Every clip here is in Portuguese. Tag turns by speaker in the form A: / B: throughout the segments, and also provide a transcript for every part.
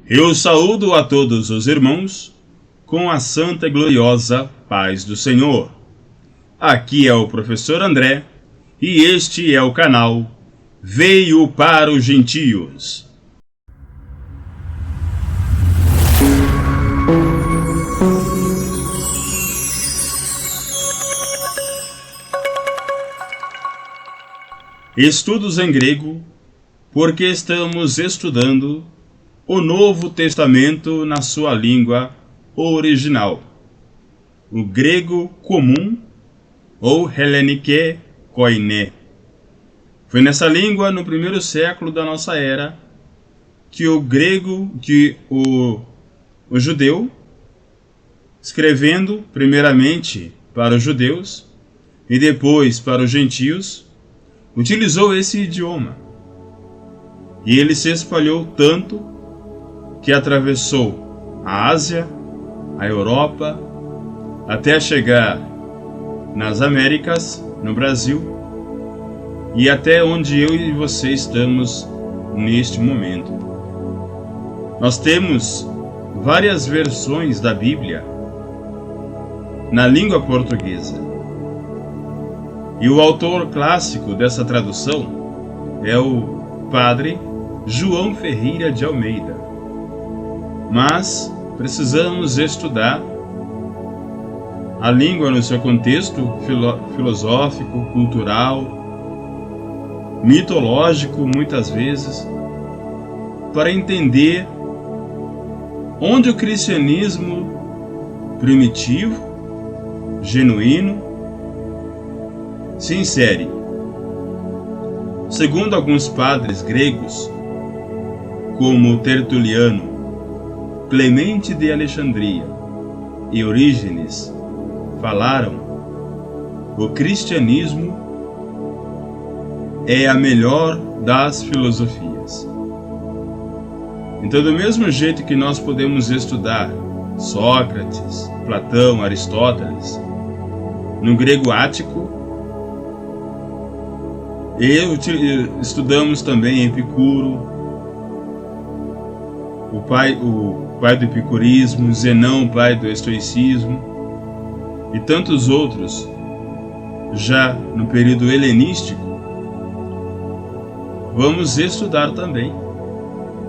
A: Eu saúdo a todos os irmãos com a santa e gloriosa paz do Senhor. Aqui é o professor André e este é o canal Veio para os Gentios. Estudos em grego, porque estamos estudando o Novo Testamento na sua língua original, o grego comum ou Hellenike Koine. Foi nessa língua, no primeiro século da nossa era, que o judeu, escrevendo primeiramente para os judeus e depois para os gentios, utilizou esse idioma. E ele se espalhou tanto que atravessou a Ásia, a Europa, até chegar nas Américas, no Brasil, e até onde eu e você estamos neste momento. Nós temos várias versões da Bíblia na língua portuguesa. E o autor clássico dessa tradução é o padre João Ferreira de Almeida. Mas precisamos estudar a língua no seu contexto filosófico, cultural, mitológico, muitas vezes, para entender onde o cristianismo primitivo, genuíno, se insere. Segundo alguns padres gregos, como Tertuliano, Clemente de Alexandria e Orígenes, falaram, o cristianismo é a melhor das filosofias. Então, do mesmo jeito que nós podemos estudar Sócrates, Platão, Aristóteles, no grego ático, estudamos também Epicuro, o pai do epicurismo, Zenão, pai do estoicismo, e tantos outros, já no período helenístico. Vamos estudar também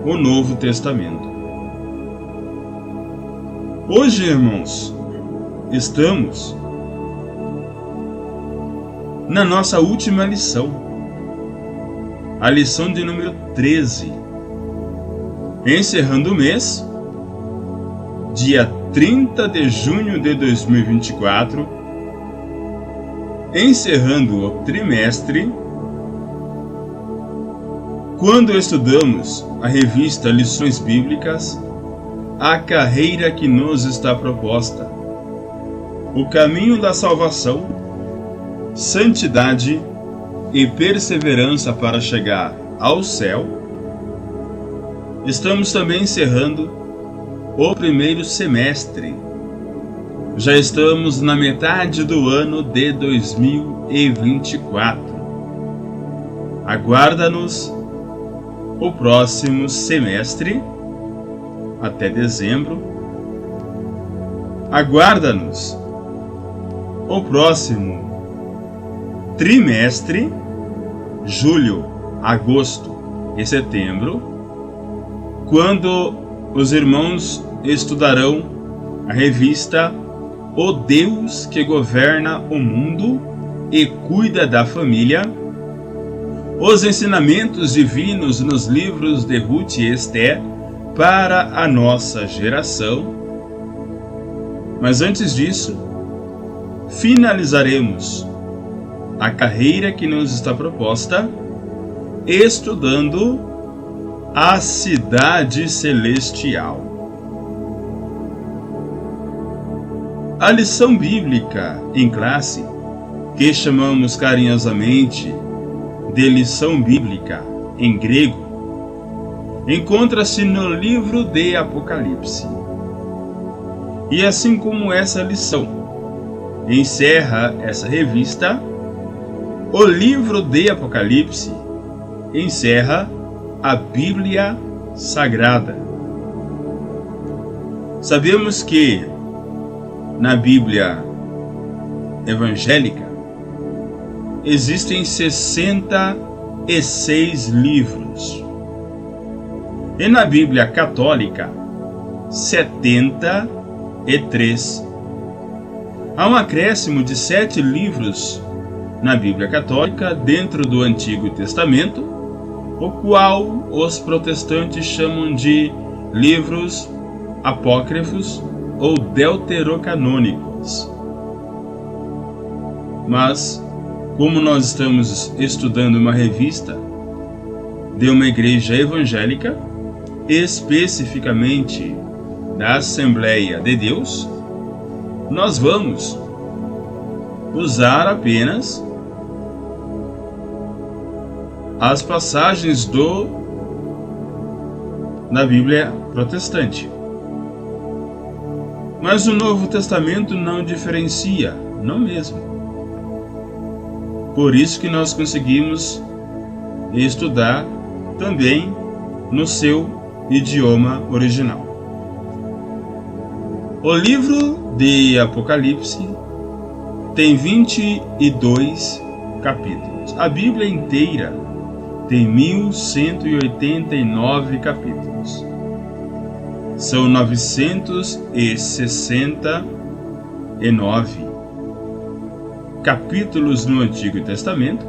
A: o Novo Testamento. Hoje, irmãos, estamos na nossa última lição, a lição de número 13, encerrando o mês, dia 30 de junho de 2024, encerrando o trimestre, quando estudamos a revista Lições Bíblicas, a carreira que nos está proposta, o caminho da salvação, santidade e perseverança para chegar ao céu, estamos também encerrando o primeiro semestre. Já estamos na metade do ano de 2024. Aguarda-nos o próximo semestre, até dezembro. Aguarda-nos o próximo trimestre, julho, agosto e setembro, quando os irmãos estudarão a revista O Deus que Governa o Mundo e Cuida da Família, os ensinamentos divinos nos livros de Ruth e Esté para a nossa geração. Mas antes disso, finalizaremos a carreira que nos está proposta, estudando a cidade celestial. A lição bíblica em classe, que chamamos carinhosamente de lição bíblica em grego, encontra-se no livro de Apocalipse. E assim como essa lição encerra essa revista, o livro de Apocalipse encerra a Bíblia Sagrada. Sabemos que na Bíblia evangélica existem 66 livros e na Bíblia católica 73. Há um acréscimo de 7 livros na Bíblia católica dentro do Antigo Testamento, o qual os protestantes chamam de livros apócrifos ou deuterocanônicos. Mas, como nós estamos estudando uma revista de uma igreja evangélica, especificamente da Assembleia de Deus, nós vamos usar apenas as passagens da Bíblia protestante. Mas o Novo Testamento não diferencia, não mesmo. Por isso que nós conseguimos estudar também no seu idioma original. O livro de Apocalipse tem 22 capítulos. A Bíblia inteira tem 1189 capítulos. São 969 capítulos no Antigo Testamento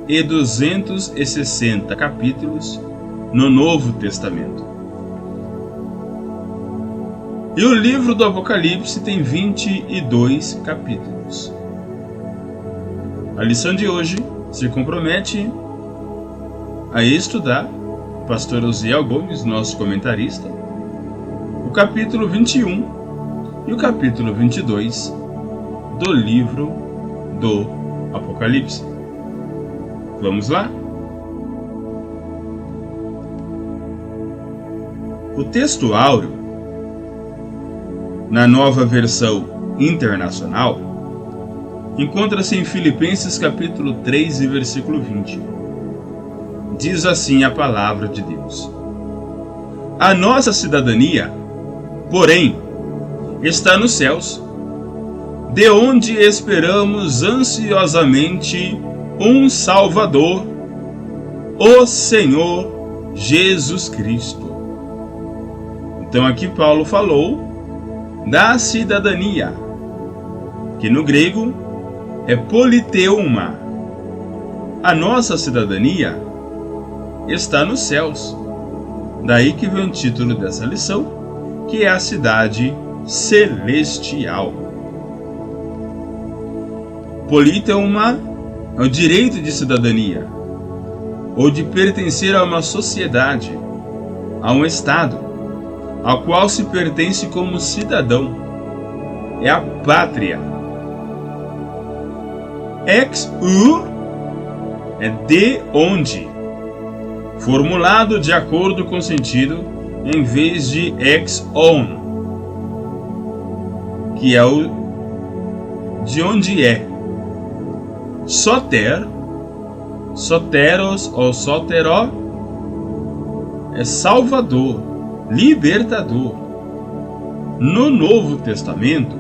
A: e 260 capítulos no Novo Testamento. E o livro do Apocalipse tem 22 capítulos. A lição de hoje se compromete a estudar, pastor Osiel Gomes, nosso comentarista, o capítulo 21 e o capítulo 22 do livro do Apocalipse. Vamos lá? O texto áureo, na Nova Versão Internacional, encontra-se em Filipenses capítulo 3 e versículo 20. Diz assim a palavra de Deus: a nossa cidadania, porém, está nos céus, de onde esperamos ansiosamente um Salvador, o Senhor Jesus Cristo. Então aqui Paulo falou da cidadania, que no grego é politeuma. A nossa cidadania está nos céus. Daí que vem o título dessa lição, que é a cidade celestial. Politeuma é o direito de cidadania, ou de pertencer a uma sociedade, a um estado, ao qual se pertence como cidadão. É a pátria. Ex-u é de onde, formulado de acordo com o sentido, em vez de ex-on, que é o de onde é. Soter, soteros ou soteró, é salvador, libertador. No Novo Testamento,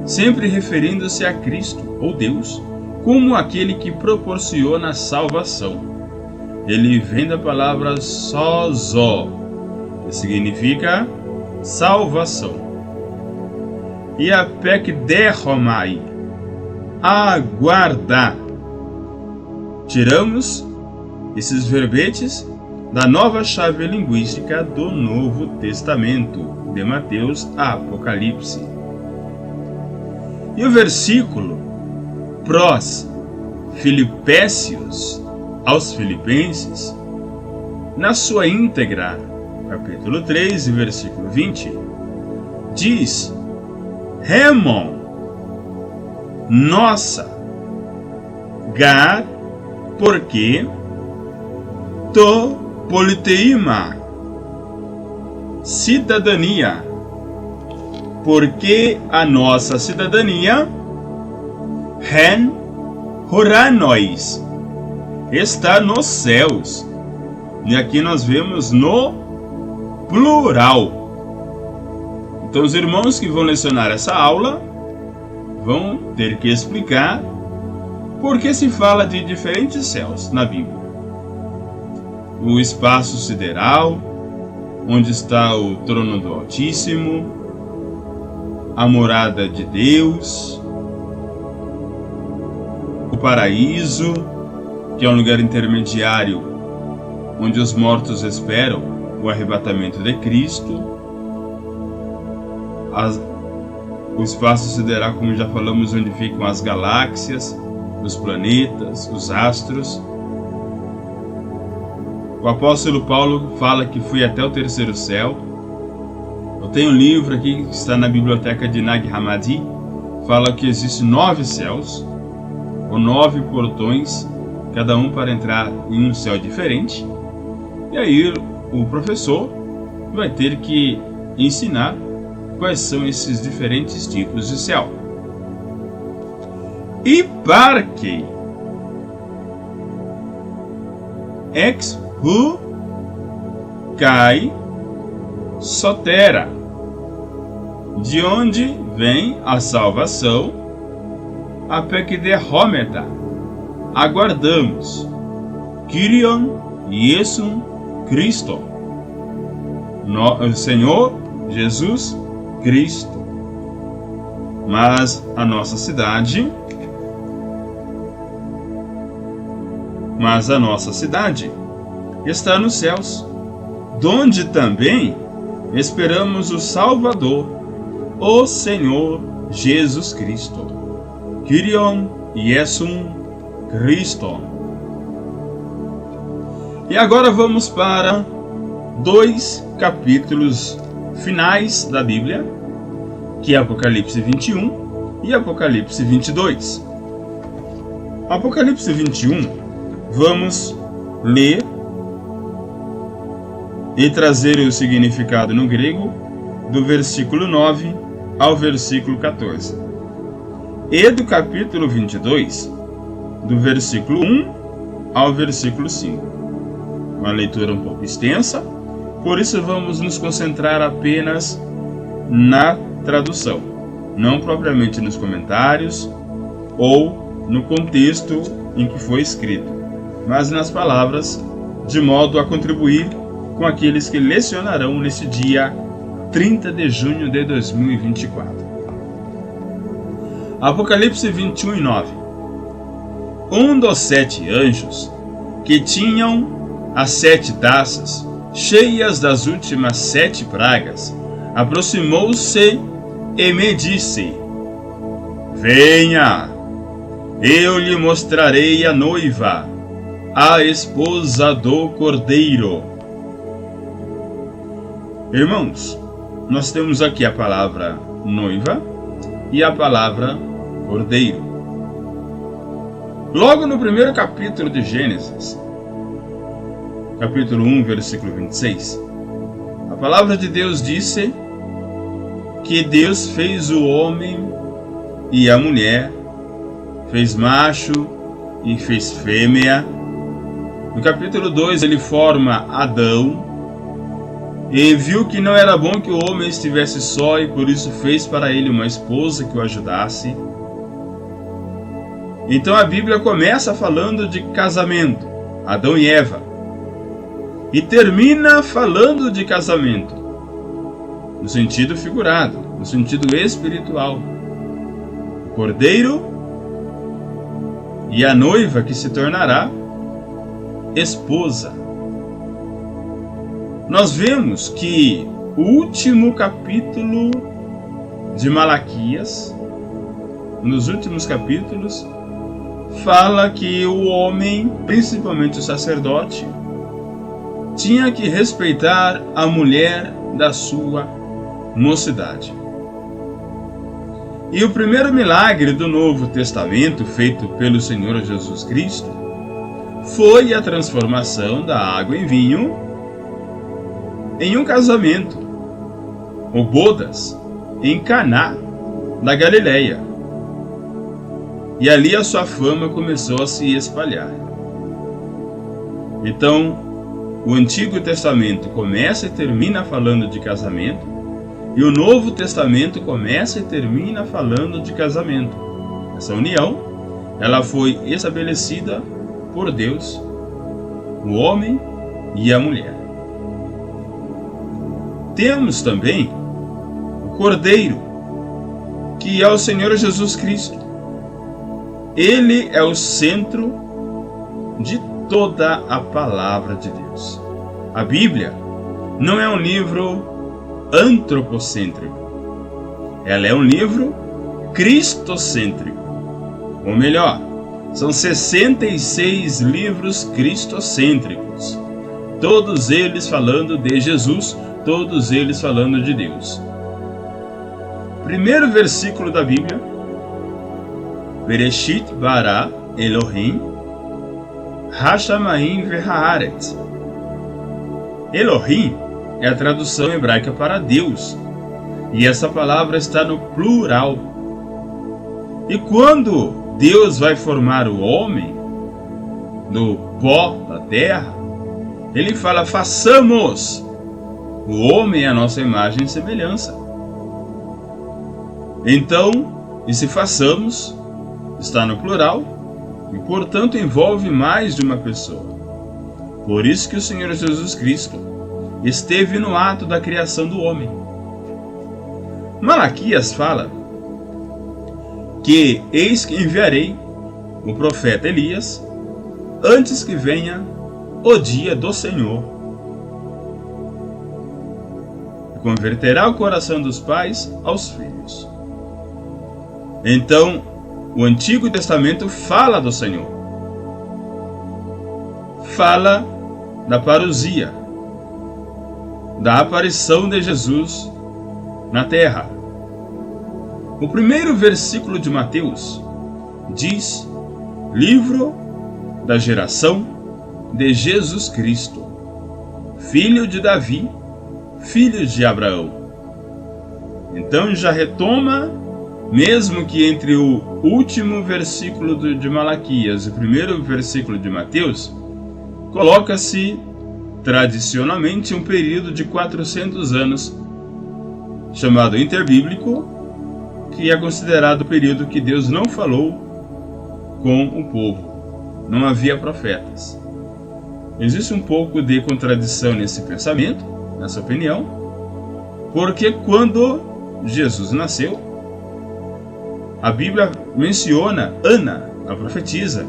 A: sempre referindo-se a Cristo ou Deus como aquele que proporciona a salvação. Ele vem da palavra sozó, que significa salvação. E a pekderomai, aguardar. Tiramos esses verbetes da nova chave linguística do Novo Testamento, de Mateus a Apocalipse. E o versículo prós Filipécios aos Filipenses, na sua íntegra, capítulo 3, versículo 20, diz: Remon, nossa, gar, porque, to, politeima, cidadania, porque a nossa cidadania, ren, horanois, está nos céus. E aqui nós vemos no plural. Então os irmãos que vão lecionar essa aula vão ter que explicar por que se fala de diferentes céus na Bíblia. O espaço sideral, onde está o trono do Altíssimo, a morada de Deus, o paraíso, que é um lugar intermediário onde os mortos esperam o arrebatamento de Cristo, o espaço sideral, como já falamos, onde ficam as galáxias, os planetas, os astros. O apóstolo Paulo fala que foi até o terceiro céu. Eu tenho um livro aqui que está na biblioteca de Nag Hammadi, fala que existem 9 céus, ou 9 portões, cada um para entrar em um céu diferente. E aí o professor vai ter que ensinar quais são esses diferentes tipos de céu. E parque ex hu kai sotera, de onde vem a salvação, a pekdehometa, aguardamos, Kyrion Iesu Cristo, Senhor Jesus Cristo. Mas a nossa cidade está nos céus, donde também esperamos o Salvador, o Senhor Jesus Cristo. Kyrion Iesu Cristo. E agora vamos para 2 capítulos finais da Bíblia, que é Apocalipse 21 e Apocalipse 22. Apocalipse 21, vamos ler e trazer o significado no grego do versículo 9 ao versículo 14. E do capítulo 22, do versículo 1 ao versículo 5. Uma leitura um pouco extensa, por isso vamos nos concentrar apenas na tradução, não propriamente nos comentários ou no contexto em que foi escrito, mas nas palavras, de modo a contribuir com aqueles que lecionarão nesse dia 30 de junho de 2024. Apocalipse 21 e 9. Um dos 7 anjos que tinham as 7 taças cheias das últimas 7 pragas aproximou-se e me disse: Venha, eu lhe mostrarei a noiva, a esposa do Cordeiro. Irmãos, nós temos aqui a palavra noiva e a palavra cordeiro. Logo no primeiro capítulo de Gênesis, capítulo 1, versículo 26, a palavra de Deus disse que Deus fez o homem e a mulher, fez macho e fez fêmea. No capítulo 2 ele forma Adão e viu que não era bom que o homem estivesse só e por isso fez para ele uma esposa que o ajudasse. Então a Bíblia começa falando de casamento, Adão e Eva, e termina falando de casamento no sentido figurado, no sentido espiritual. O cordeiro e a noiva que se tornará esposa. Nós vemos que o último capítulo de Malaquias, nos últimos capítulos, fala que o homem, principalmente o sacerdote, tinha que respeitar a mulher da sua mocidade. E o primeiro milagre do Novo Testamento, feito pelo Senhor Jesus Cristo, foi a transformação da água em vinho em um casamento, o bodas, em Caná, da Galileia. E ali a sua fama começou a se espalhar. Então, o Antigo Testamento começa e termina falando de casamento, E o Novo Testamento começa e termina falando de casamento. Essa união, ela foi estabelecida por Deus, o homem e a mulher. Temos também o Cordeiro, que é o Senhor Jesus Cristo. Ele é o centro de toda a palavra de Deus. A Bíblia não é um livro antropocêntrico. Ela é um livro cristocêntrico. Ou melhor, são 66 livros cristocêntricos. Todos eles falando de Jesus, todos eles falando de Deus. Primeiro versículo da Bíblia: Bereshit bara Elohim Hashamayim ve'haaretz. Elohim é a tradução hebraica para Deus, e essa palavra está no plural. E quando Deus vai formar o homem do pó da terra, ele fala: façamos o homem à nossa imagem e semelhança. Então, esse façamos está no plural e, portanto, envolve mais de uma pessoa. Por isso que o Senhor Jesus Cristo esteve no ato da criação do homem. Malaquias fala que eis que enviarei o profeta Elias antes que venha o dia do Senhor. Converterá o coração dos pais aos filhos. Então, o Antigo Testamento fala do Senhor. Fala da parousia, da aparição de Jesus na terra. O primeiro versículo de Mateus diz: livro da geração de Jesus Cristo, filho de Davi, filho de Abraão. Então já retoma, mesmo que entre o último versículo de Malaquias e o primeiro versículo de Mateus, coloca-se tradicionalmente um período de 400 anos, chamado interbíblico, que é considerado o período que Deus não falou com o povo. Não havia profetas. Existe um pouco de contradição nesse pensamento, nessa opinião, porque quando Jesus nasceu, a Bíblia menciona Ana, a profetisa,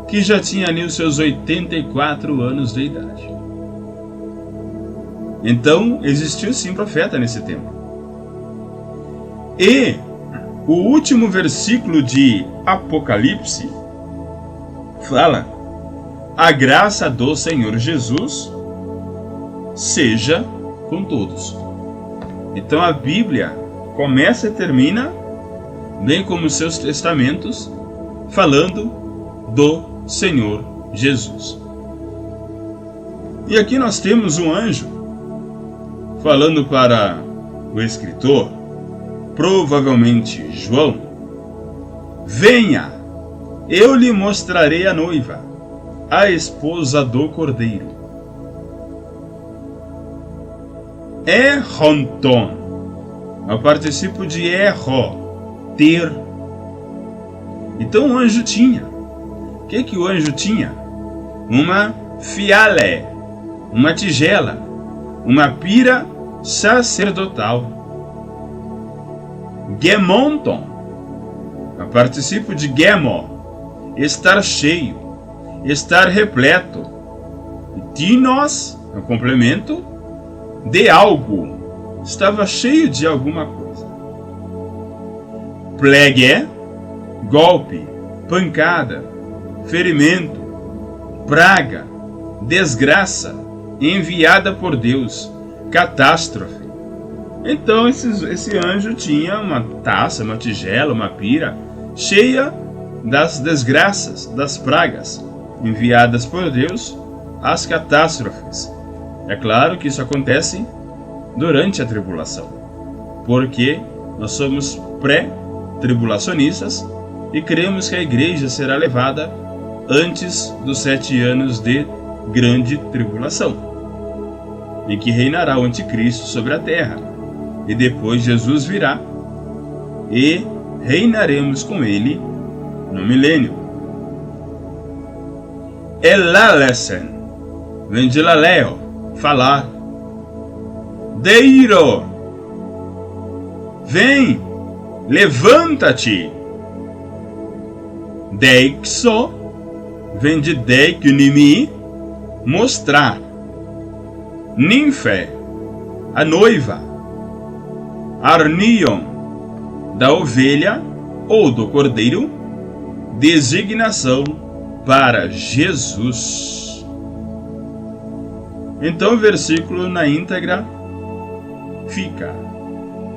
A: que já tinha ali os seus 84 anos de idade. Então, existiu sim profeta nesse tempo. E o último versículo de Apocalipse fala: a graça do Senhor Jesus seja com todos. Então a Bíblia começa e termina, bem como os seus testamentos, falando do Senhor Jesus. E aqui nós temos um anjo falando para o escritor, provavelmente João: venha, eu lhe mostrarei a noiva, a esposa do Cordeiro. Erronton é o particípio de erro, ter. Então o anjo tinha. O que o anjo tinha? Uma fiale, uma tigela, uma pira sacerdotal. Gemonton é o particípio de gemo, estar cheio, estar repleto. Tinos é o complemento de algo, estava cheio de alguma coisa. Plegue, golpe, pancada, ferimento, praga, desgraça, enviada por Deus, catástrofe. Então esse anjo tinha uma taça, uma tigela, uma pira cheia das desgraças, das pragas enviadas por Deus, as catástrofes. É claro que isso acontece durante a tribulação, porque nós somos pré-tribulacionistas e cremos que a igreja será levada antes dos 7 anos de grande tribulação, em que reinará o anticristo sobre a terra. e depois Jesus virá e reinaremos com ele no milênio. Elalesen vem de laleo, falar. Deiro, vem, levanta-te. Deixo vem de deiknimi, mostrar. Ninfe, a noiva. Arnion, da ovelha ou do cordeiro, designação para Jesus. Então o versículo na íntegra fica: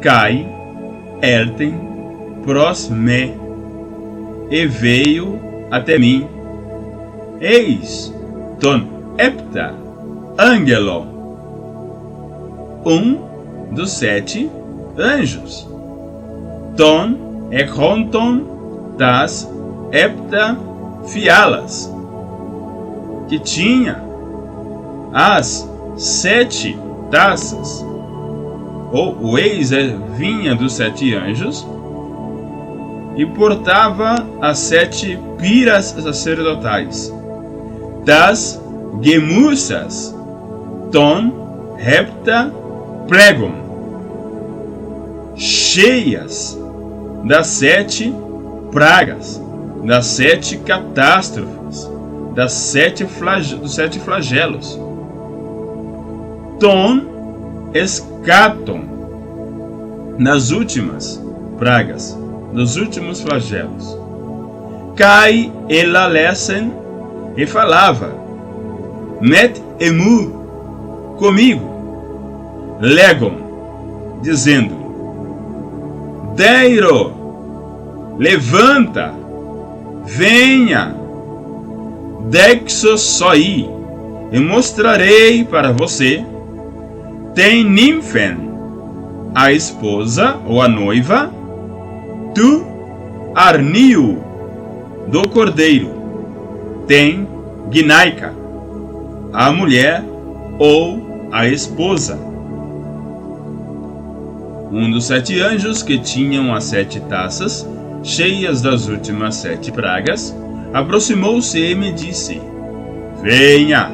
A: Kai, erten, pros me, e veio até mim. Eis, ton hepta, angelo, dos 7 anjos. Ton echonton das hepta fialas, que tinha as 7 taças, ou o eis vinha dos 7 anjos, e portava as 7 piras sacerdotais, das gemussas, ton hepta pregum, cheias das 7 pragas, das 7 catástrofes, dos 7 flagelos. Ton escaton, nas últimas pragas, nos últimos flagelos. Kai elalesen, e falava. Met emu, comigo. Legon, dizendo. Deiro, levanta, venha. Dexo soi, e mostrarei para você. Tem ninfen, a esposa ou a noiva. Tu, arnio, do cordeiro. Tem gnaika, a mulher ou a esposa. Dos 7 anjos que tinham as 7 taças, cheias das últimas 7 pragas, aproximou-se e me disse: Venha,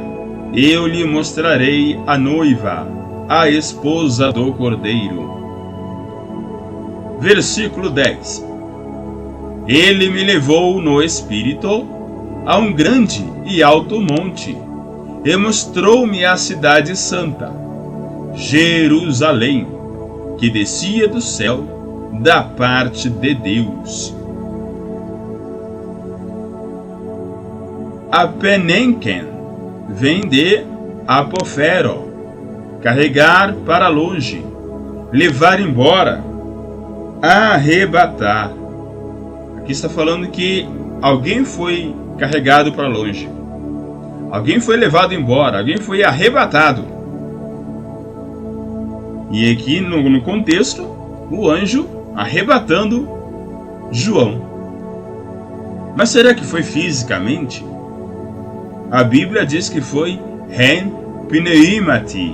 A: eu lhe mostrarei a noiva, a esposa do cordeiro. Versículo 10. Ele me levou no espírito a um grande e alto monte, e mostrou-me a cidade santa, Jerusalém, que descia do céu da parte de Deus. Apenenken vem de apofero, carregar para longe, levar embora, arrebatar. Aqui está falando que alguém foi carregado para longe, alguém foi levado embora, alguém foi arrebatado. E aqui no contexto, o anjo arrebatando João. Mas será que foi fisicamente? A Bíblia diz que foi hen pneumati,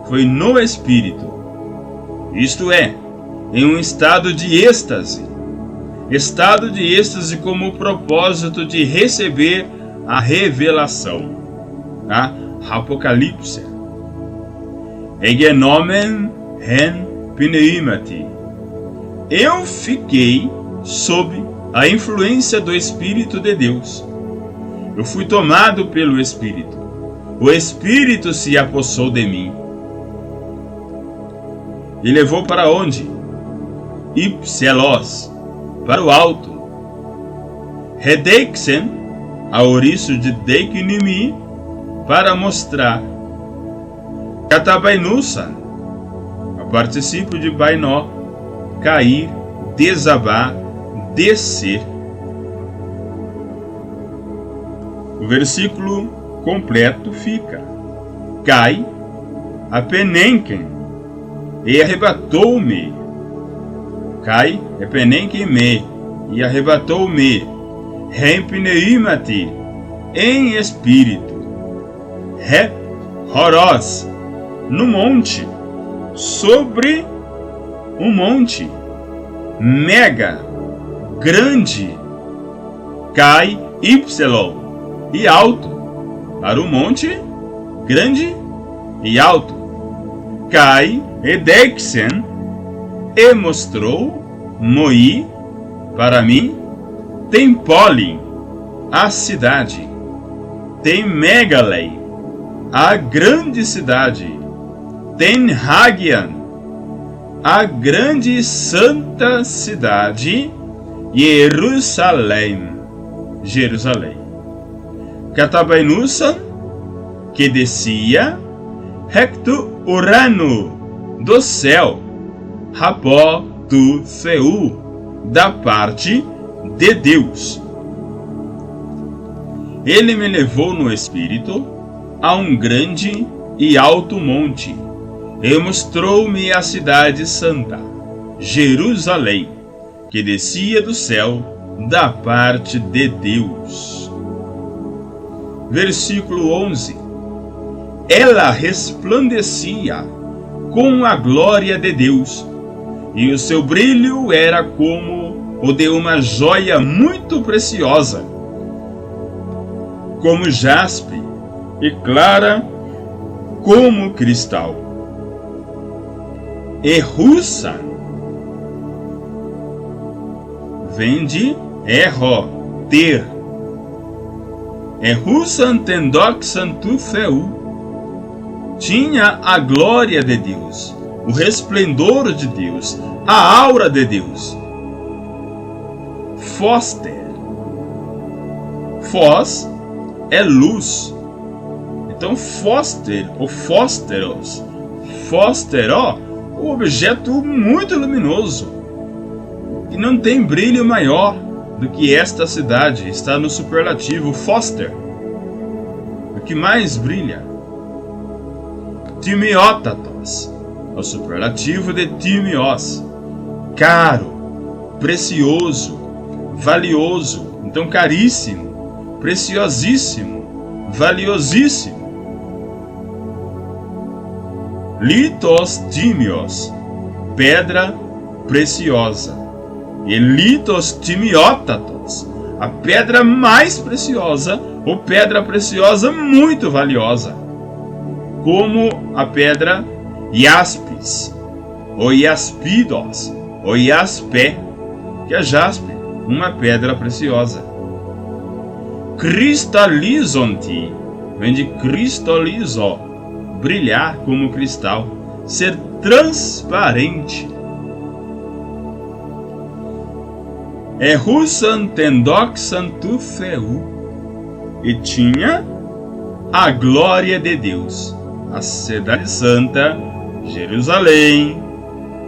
A: foi no espírito, isto é, em um estado de êxtase como propósito de receber a revelação, a Apocalipse. Egenomen hen pneumati. Eu fiquei sob a influência do Espírito de Deus. Eu fui tomado pelo Espírito. O Espírito se apossou de mim. E levou para onde? Ipselos, para o alto. Redeixen, a ouriço de Deiknimi, para mostrar. Katabainusan, a particípio de bainó, cair, desabar, descer. O versículo completo fica: Cai, apenenken, e arrebatou-me. Cai, apenenken me, e arrebatou-me. Rempneimati, em espírito. Rep, horos, no monte, sobre um monte mega, grande, Kai Y, e alto, para um monte grande e alto, Kai Edexen, e mostrou Moi para mim, tem Polin, a cidade, tem Megalei, a grande cidade, tem Hagian, a grande santa cidade, Jerusalém, Catabainusan, que descia, recto Urano, do céu, Rapó do Céu, da parte de Deus. Ele me levou no espírito a um grande e alto monte, e mostrou-me a cidade santa, Jerusalém, que descia do céu, da parte de Deus. Versículo 11. Ela resplandecia com a glória de Deus, e o seu brilho era como o de uma joia muito preciosa, como jaspe, e clara como cristal. Ehusa vem de erro, ter. Ehusan tendoxan tu feu, tinha a glória de Deus, o resplendor de Deus, a aura de Deus. Foster, fós é luz. Então foster, ou fósteros, fóstero, um objeto muito luminoso, que não tem brilho maior do que esta cidade. Está no superlativo foster, o que mais brilha. Timiotatos, o superlativo de timios, caro, precioso, valioso. Então caríssimo, preciosíssimo, valiosíssimo. Litos tímios, pedra preciosa. E litos timiotatos, a pedra mais preciosa, ou pedra preciosa muito valiosa, como a pedra jaspis, ou jaspidos, ou jaspe, que é jaspe, uma pedra preciosa. Cristalizonti, vem de cristalizo, brilhar como cristal, ser transparente. Ehusan tendoxan tu feu, e tinha a glória de Deus, a cidade santa, Jerusalém,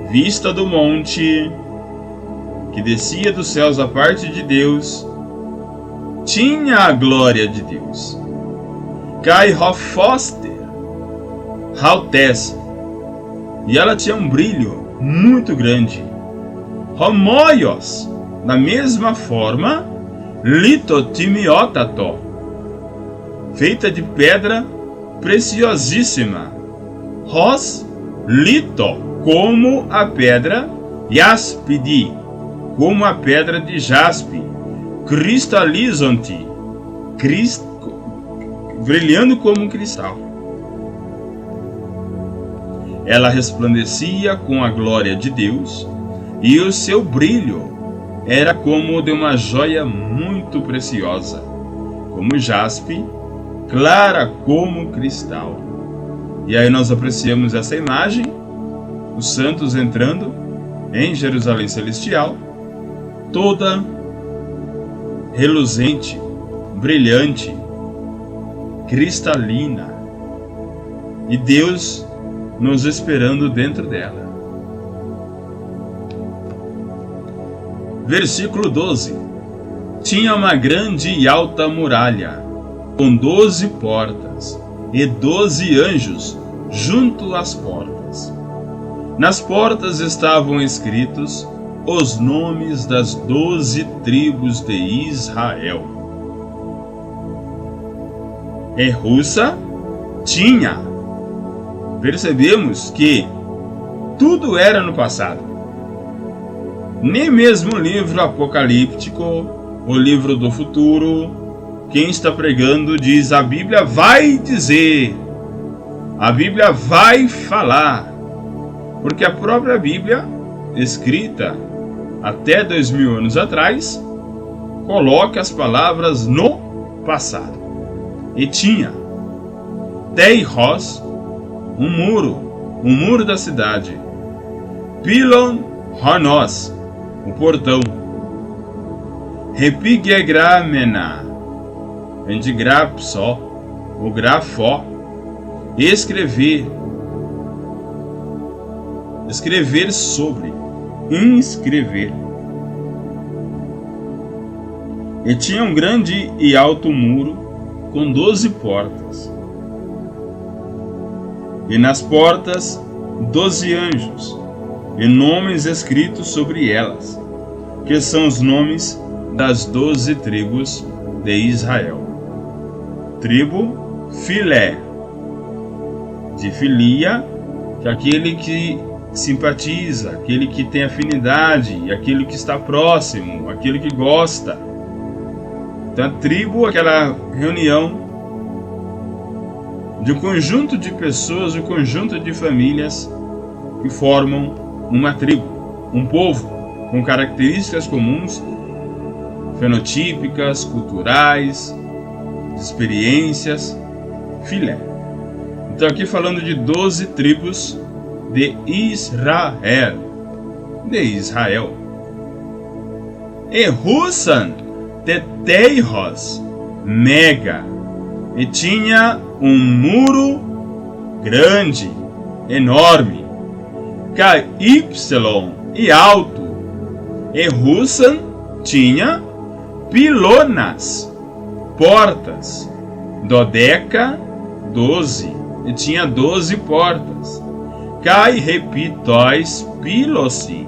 A: vista do monte, que descia dos céus a parte de Deus, tinha a glória de Deus. Kai Hofoster, Haltes, e ela tinha um brilho muito grande. Homoios, da mesma forma, litotimiotato, feita de pedra preciosíssima. Ros, lito, como a pedra, jaspidi, como a pedra de jaspe, cristalizonti, brilhando como um cristal. Ela resplandecia com a glória de Deus, e o seu brilho era como o de uma joia muito preciosa, como jaspe, clara como cristal. E aí nós apreciamos essa imagem, os santos entrando em Jerusalém Celestial, toda reluzente, brilhante, cristalina, e Deus nos esperando dentro dela. Versículo 12. Tinha uma grande e alta muralha, com 12 portas, e 12 anjos junto às portas. Nas portas estavam escritos os nomes das 12 tribos de Israel. Ehusa tinha. Percebemos que tudo era no passado. nem mesmo o livro apocalíptico, o livro do futuro, quem está pregando diz: a Bíblia vai dizer, a Bíblia vai falar, porque a própria Bíblia, escrita até 2000 anos atrás, coloca as palavras no passado. E tinha Teirós, um muro da cidade, Pilon Honós, o portão, Repigegramena, de grapsó, o grafó, escrever sobre, inscrever. E tinha um grande e alto muro com 12 portas, e nas portas 12 anjos, e nomes escritos sobre elas, que são os nomes das 12 tribos de Israel. Tribo Filé, de filia, que é aquele que simpatiza, aquele que tem afinidade, aquele que está próximo, aquele que gosta. Então a tribo, aquela reunião de um conjunto de pessoas, um conjunto de famílias que formam uma tribo, um povo com características comuns, fenotípicas, culturais, experiências, filé. Então aqui falando de 12 tribos de Israel. E Hussan de Teirós, mega, e tinha um muro grande, enorme, KY e alto. E Hussan tinha pilonas, portas, dodeca, 12, e tinha 12 portas. Kai repitóis pilosi,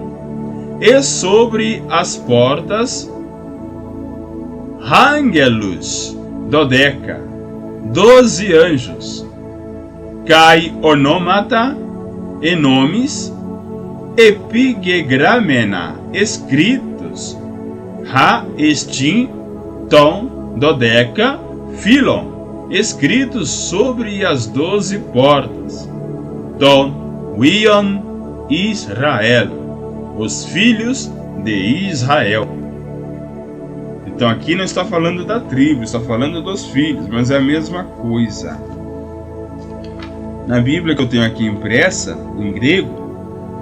A: e sobre as portas Angelus, dodeca, 12 anjos. Kai onômata, e nomes, epigegramena, escritos, ha estin ton dodeca filon, escritos sobre as 12 portas. Ton Wion Israel, os filhos de Israel. Então aqui não está falando da tribo, está falando dos filhos, mas é a mesma coisa. Na Bíblia que eu tenho aqui impressa, em grego,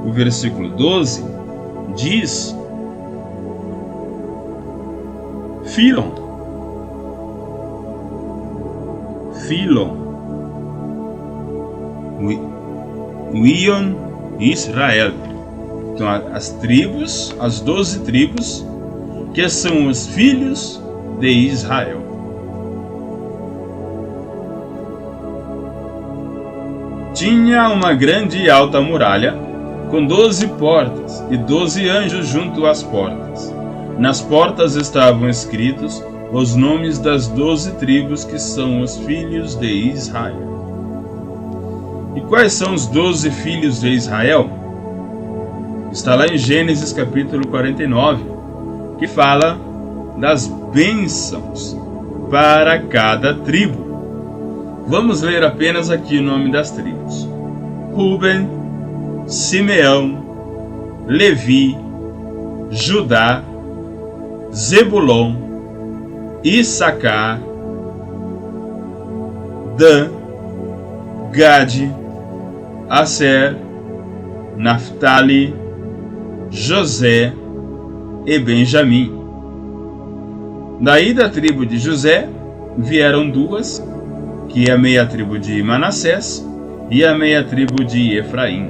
A: o versículo 12 diz Filon, Wion Israel. Então as tribos, as 12 tribos, que são os filhos de Israel. Tinha uma grande e alta muralha, com 12 portas e 12 anjos junto às portas. Nas portas estavam escritos os nomes das 12 tribos, que são os filhos de Israel. E quais são os 12 filhos de Israel? Está lá em Gênesis capítulo 49, que fala das bênçãos para cada tribo. Vamos ler apenas aqui o nome das tribos: Ruben, Simeão, Levi, Judá, Zebulon, Issacar, Dan, Gade, Aser, Naftali, José e Benjamim. Daí da tribo de José vieram duas, que é a meia tribo de Manassés e a meia tribo de Efraim.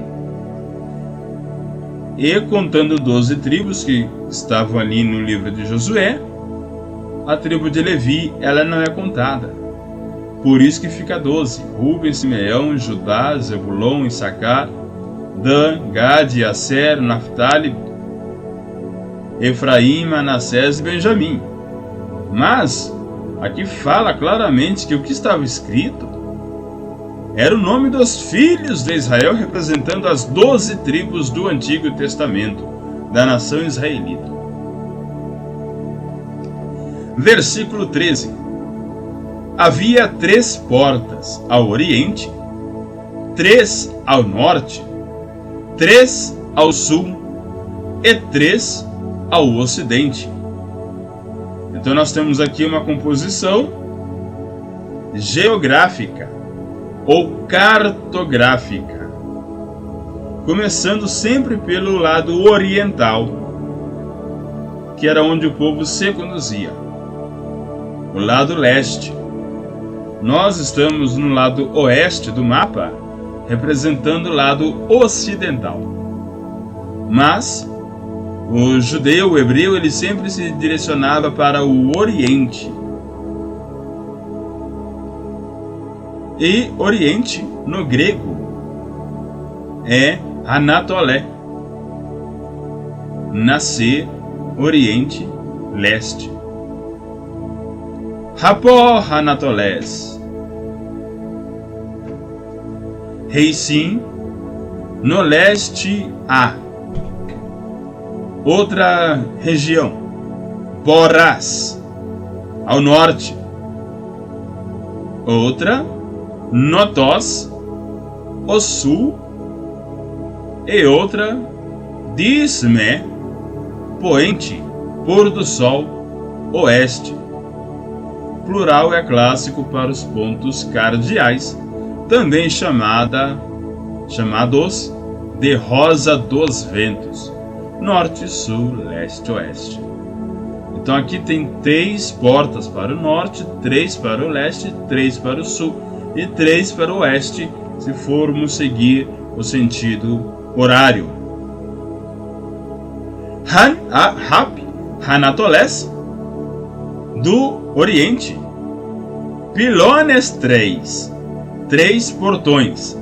A: E contando 12 tribos que estavam ali no livro de Josué, a tribo de Levi, ela não é contada. Por isso que fica 12. Ruben, Simeão, Judá, Zebulon, Issacar, Dan, Gade, Aser, Naftali, Efraim, Manassés e Benjamim. Mas aqui fala claramente que o que estava escrito era o nome dos filhos de Israel, representando as 12 tribos do Antigo Testamento. da nação israelita. Versículo 13. Havia 3 portas ao oriente, 3 ao norte, 3 ao sul e 3 ao ocidente. Então nós temos aqui uma composição geográfica ou cartográfica, começando sempre pelo lado oriental, que era onde o povo se conduzia, o lado leste. Nós estamos no lado oeste do mapa, representando o lado ocidental. Mas o judeu, o hebreu, ele sempre se direcionava para o oriente. E oriente, no grego, é Anatolé. Nascer, oriente, leste. Rapó Anatolés. Reisim, no leste há. Outra região, Borás, ao norte. Outra, Notós, o sul. E outra, Disme, poente, pôr do sol, oeste. Plural é clássico para os pontos cardeais, também chamados de rosa dos ventos, norte, sul, leste, oeste. Então aqui tem 3 portas para o norte, 3 para o leste, 3 para o sul e 3 para o oeste, se formos seguir o sentido horário. Anatolés, do oriente. Pilones 3, 3 portões.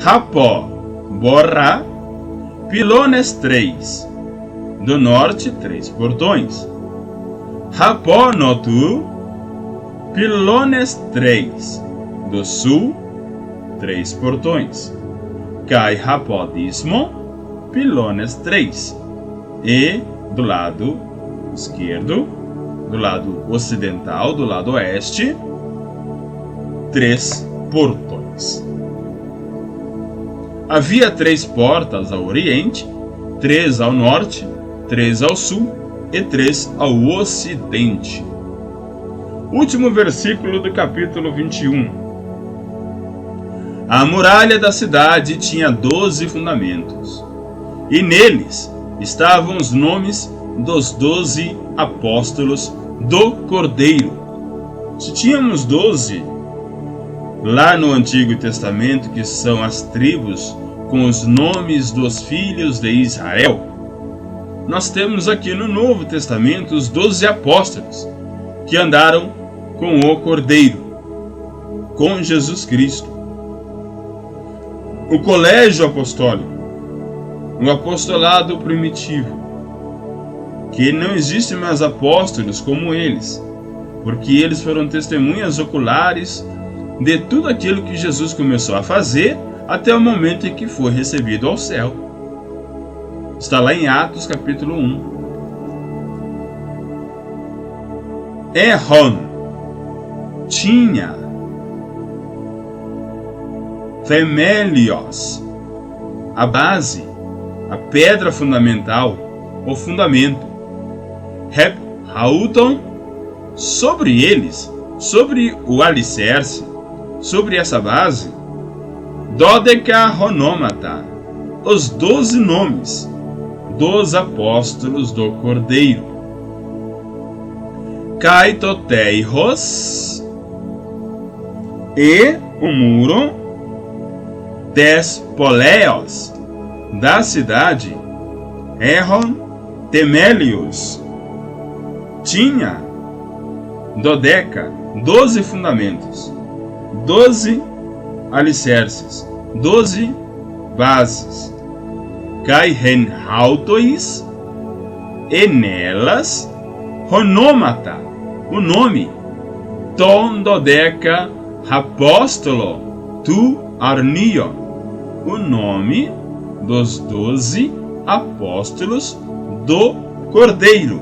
A: Rapó, Borá, Pilones 3, do norte 3 portões. Rapó Notu, Pilones 3, do sul 3 portões. Cai Rapó Dismo, Pilones 3. E do lado esquerdo, do lado ocidental, do lado oeste, 3 portões. Havia 3 portas ao oriente, 3 ao norte, 3 ao sul e 3 ao ocidente. Último versículo do capítulo 21. A muralha da cidade tinha 12 fundamentos, e neles estavam os nomes dos 12 apóstolos do Cordeiro. Se tínhamos 12 lá no Antigo Testamento, que são as tribos com os nomes dos filhos de Israel, nós temos aqui no Novo Testamento os 12 apóstolos que andaram com o Cordeiro, com Jesus Cristo. O colégio apostólico, o apostolado primitivo, que não existem mais apóstolos como eles, porque eles foram testemunhas oculares de tudo aquilo que Jesus começou a fazer até o momento em que foi recebido ao céu. Está lá em Atos capítulo 1. Erron tinha Themelios, a base, a pedra fundamental, o fundamento. Reb Hauton, sobre eles, sobre o alicerce, sobre essa base, Dodecaronômata, os 12 nomes dos apóstolos do Cordeiro. Caitoteiros, e o muro 10 poléos da cidade. Erron Temelius tinha Dodeca, 12 fundamentos, 12 alicerces, 12 bases. Caihen Hautois, e nelas Ronômata, o nome. Ton Dodeca Apóstolo tu Arnion, o nome dos 12 apóstolos do Cordeiro.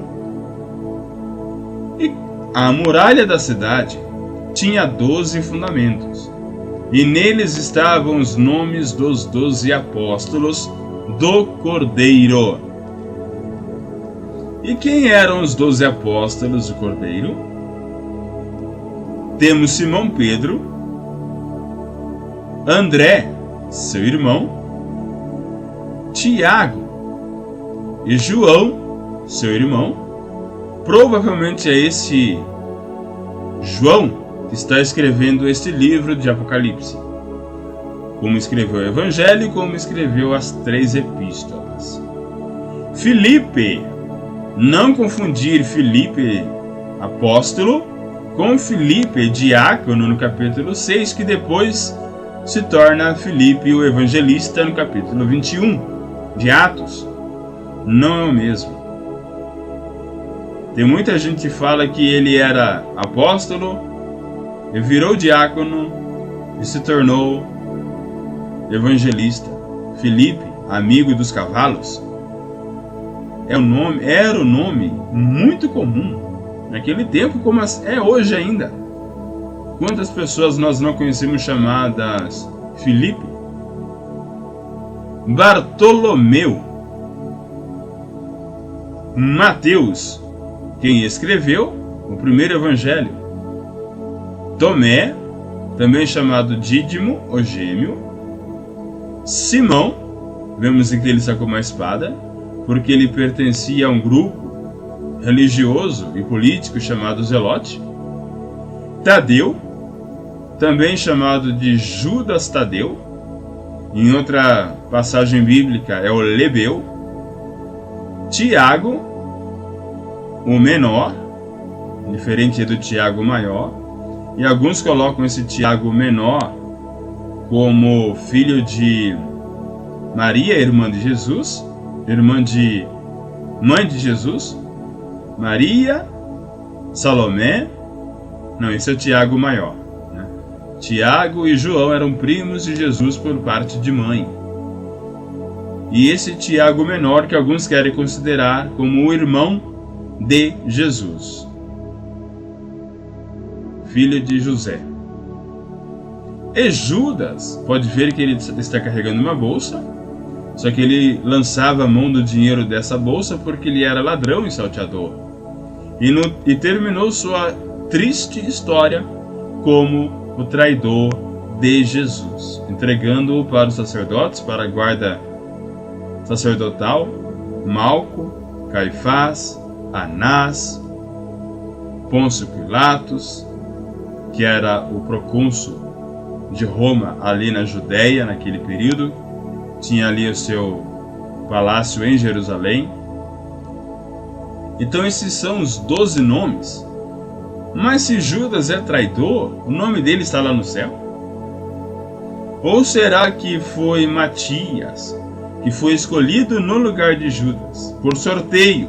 A: E a muralha da cidade tinha 12 fundamentos, e neles estavam os nomes dos 12 apóstolos do Cordeiro. E quem eram os 12 apóstolos do Cordeiro? Temos Simão Pedro, André, seu irmão, Tiago e João, seu irmão. Provavelmente é esse João que está escrevendo este livro de Apocalipse, como escreveu o Evangelho e como escreveu as 3 epístolas. Filipe, não confundir Filipe apóstolo com Filipe diácono no capítulo 6, que depois se torna Filipe o evangelista no capítulo 21 de Atos. Não é o mesmo. Tem muita gente que fala que ele era apóstolo, e virou diácono e se tornou evangelista. Filipe, amigo dos cavalos, era um nome muito comum naquele tempo, como é hoje ainda. Quantas pessoas nós não conhecemos chamadas Filipe? Bartolomeu, Mateus, quem escreveu o primeiro evangelho. Tomé, também chamado Dídimo, o gêmeo. Simão, vemos que ele sacou uma espada, porque ele pertencia a um grupo religioso e político chamado Zelote. Tadeu, também chamado de Judas Tadeu, em outra passagem bíblica é o Lebeu. Tiago, o menor, diferente do Tiago maior, e alguns colocam esse Tiago menor como filho de Maria, irmã de Jesus, mãe de Jesus, Maria, Salomé. Não, esse é o Tiago maior, né? Tiago e João eram primos de Jesus por parte de mãe. E esse Tiago menor que alguns querem considerar como o irmão de Jesus, filho de José. E Judas, pode ver que ele está carregando uma bolsa, só que ele lançava a mão do dinheiro dessa bolsa porque ele era ladrão e salteador. E terminou sua triste história como o traidor de Jesus, entregando-o para os sacerdotes, para a guarda sacerdotal, Malco, Caifás, Anás, Pôncio Pilatos, que era o procônsul de Roma ali na Judéia naquele período, tinha ali o seu palácio em Jerusalém. Então esses são os 12 nomes. Mas se Judas é traidor, o nome dele está lá no céu? Ou será que foi Matias, que foi escolhido no lugar de Judas, por sorteio?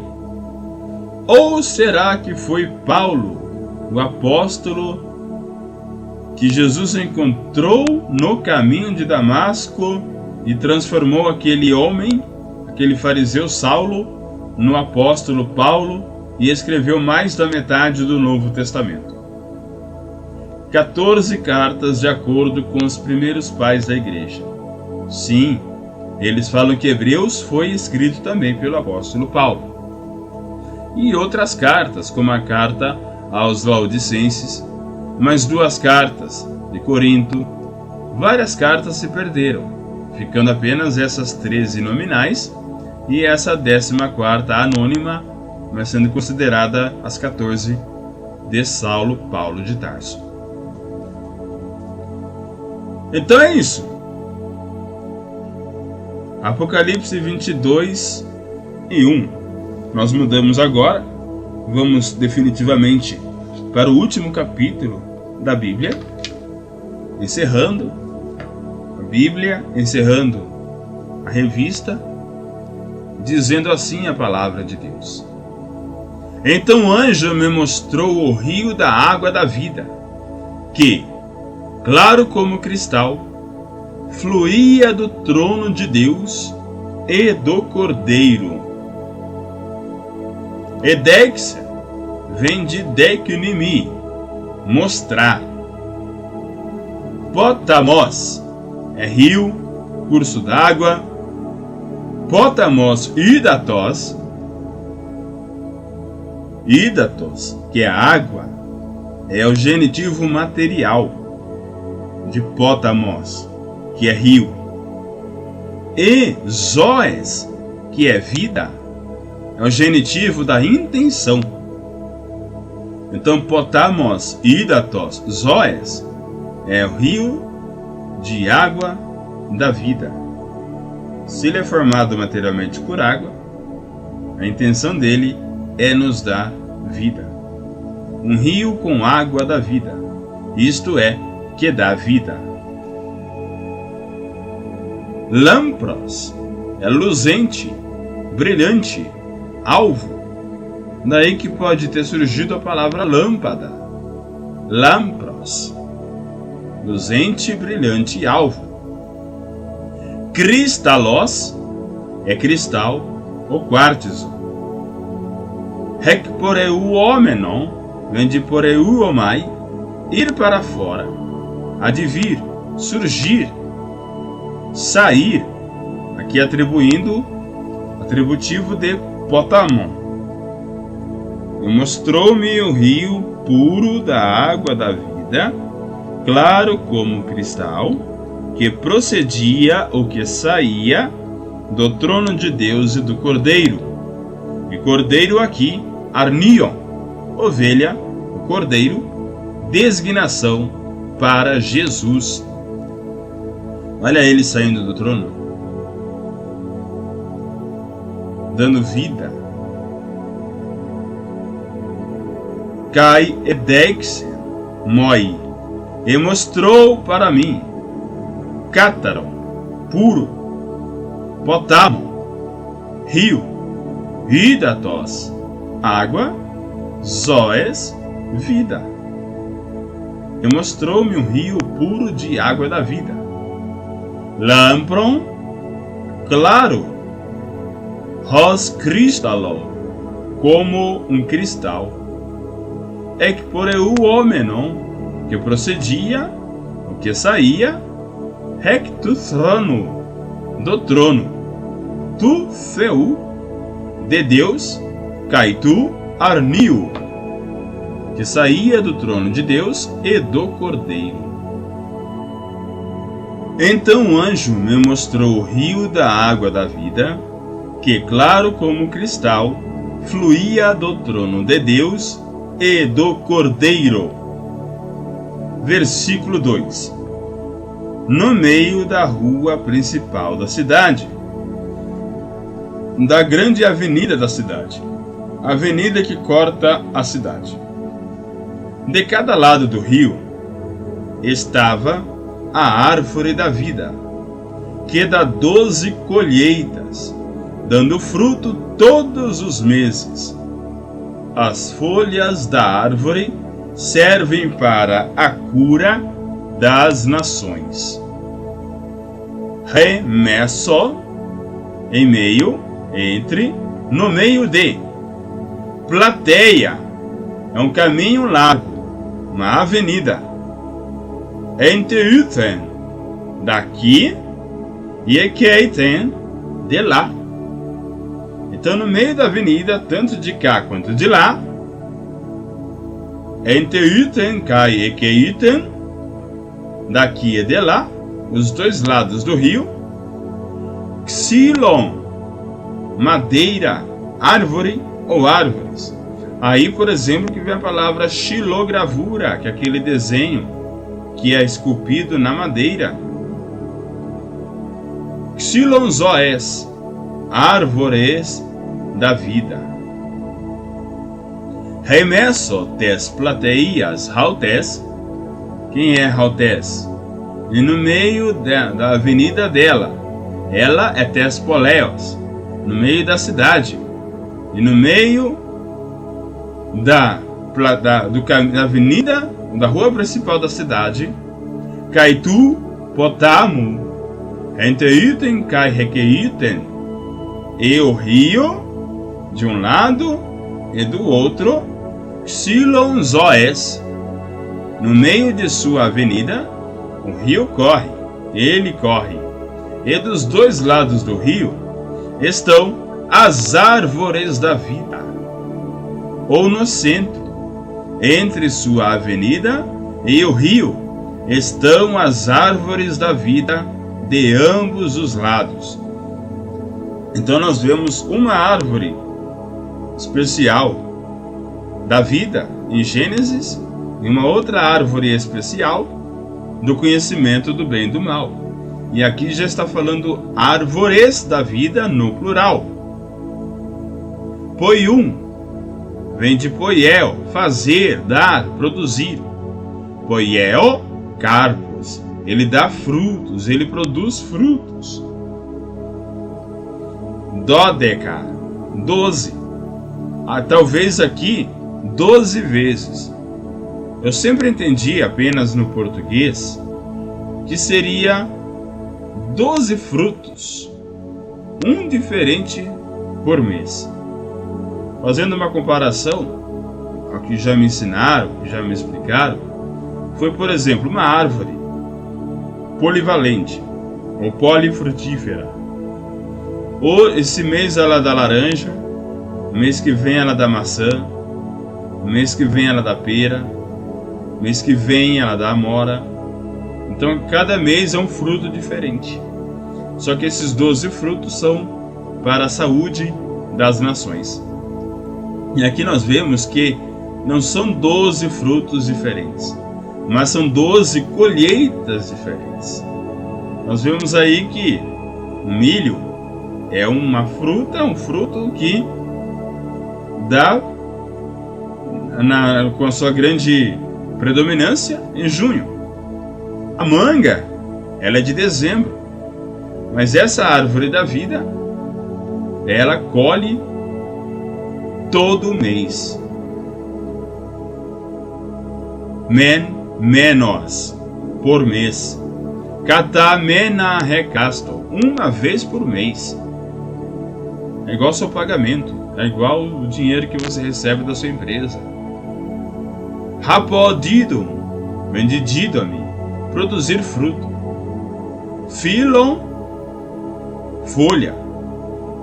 A: Ou será que foi Paulo, o apóstolo que Jesus encontrou no caminho de Damasco e transformou aquele homem, aquele fariseu Saulo, no apóstolo Paulo, e escreveu mais da metade do Novo Testamento? 14 cartas de acordo com os primeiros pais da igreja. Sim, eles falam que Hebreus foi escrito também pelo apóstolo Paulo. E outras cartas, como a carta aos Laodicenses, mais 2 cartas de Corinto. Várias cartas se perderam, ficando apenas essas 13 nominais e essa 14ª anônima, mas sendo considerada as 14 de Saulo Paulo de Tarso. Então é isso. Apocalipse 22 e 1. Nós mudamos agora, vamos definitivamente para o último capítulo da Bíblia, encerrando a Bíblia, encerrando a revista, dizendo assim a palavra de Deus. Então o anjo me mostrou o rio da água da vida, que, claro como cristal, fluía do trono de Deus e do Cordeiro. Edexia vem de deknimi, mostrar. Potamos é rio, curso d'água. Potamos idatos, que é água, é o genitivo material de potamos, que é rio. E zoes, que é vida, é o genitivo da intenção. Então, potamos idatos, zoes, é o rio de água da vida. Se ele é formado materialmente por água, a intenção dele é nos dar vida. Um rio com água da vida, isto é, que dá vida. Lampros é luzente, brilhante, alvo. Daí que pode ter surgido a palavra lâmpada. Lampros, luzente, brilhante, alvo. Cristalos é cristal ou quartzo. Hec poreuomenon vem de poreuomai, ir para fora, advir, surgir, sair, aqui atribuindo atributivo de potamon. E mostrou-me o rio puro da água da vida, claro como cristal, que procedia ou que saía do trono de Deus e do Cordeiro. E Cordeiro aqui, Arnion, ovelha, o Cordeiro, designação para Jesus. Olha ele saindo do trono, dando vida. Cai edex moi, e mostrou para mim Cátaron, puro, potamo, rio, idatos, água, zoes, vida. E mostrou-me um rio puro de água da vida. Lampron, claro, ros cristalo, como um cristal. Ec poreuomenon, que procedia, o que saía, hec tu trono, do trono, tu Theou, de Deus, kai tu Arnio, que saía do trono de Deus e do Cordeiro. Então o anjo me mostrou o rio da água da vida, que, claro como cristal, fluía do trono de Deus e do Cordeiro. Versículo 2. No meio da rua principal da cidade, da grande avenida da cidade, avenida que corta a cidade. De cada lado do rio estava a árvore da vida, que dá 12 colheitas, dando fruto todos os meses. As folhas da árvore servem para a cura das nações. Remesso, em meio, entre, no meio de. Plateia, é um caminho largo, uma avenida. Enteuten, daqui, e ekeiten, de lá. Então, no meio da avenida, tanto de cá quanto de lá, enteuten, kai ekeiten, daqui e de lá, os dois lados do rio. Xilon, madeira, árvore ou árvores. Aí, por exemplo, que vem a palavra xilogravura, que é aquele desenho que é esculpido na madeira. Xilonzoes, árvores da vida. Remesso tes plateias haltes. Quem é haltes? E no meio da avenida dela, ela é Tespoleos, no meio da cidade. E no meio da avenida, da rua principal da cidade, Kaitu Potamu, Enteiten Kai Rekeiten, e o rio de um lado e do outro, Xilon Zoes. No meio de sua avenida, o rio corre, ele corre, e dos dois lados do rio estão as árvores da vida. Ou no centro, entre sua avenida e o rio, estão as árvores da vida de ambos os lados. Então nós vemos uma árvore especial da vida em Gênesis e uma outra árvore especial do conhecimento do bem e do mal. E aqui já está falando árvores da vida no plural. Poium vem de poiel, fazer, dar, produzir. Poiel, carpos. Ele dá frutos, ele produz frutos. Dodeca, 12. Talvez aqui 12 vezes. Eu sempre entendi apenas no português que seria 12 frutos, um diferente por mês. Fazendo uma comparação ao que já me ensinaram, que já me explicaram, foi, por exemplo, uma árvore polivalente ou polifrutífera. Ou esse mês ela dá laranja, o mês que vem ela dá maçã, o mês que vem ela dá pera, o mês que vem ela dá amora. Então cada mês é um fruto diferente. Só que esses 12 frutos são para a saúde das nações. E aqui nós vemos que não são 12 frutos diferentes, mas são 12 colheitas diferentes. Nós vemos aí que o milho é uma fruta, um fruto que dá com a sua grande predominância em junho. A manga, ela é de dezembro, mas essa árvore da vida, ela colhe todo mês. Menos, por mês. Katamena recasto, uma vez por mês. É igual ao seu pagamento, é igual o dinheiro que você recebe da sua empresa. Rapodidum, vem de didome, produzir fruto. Filon, folha.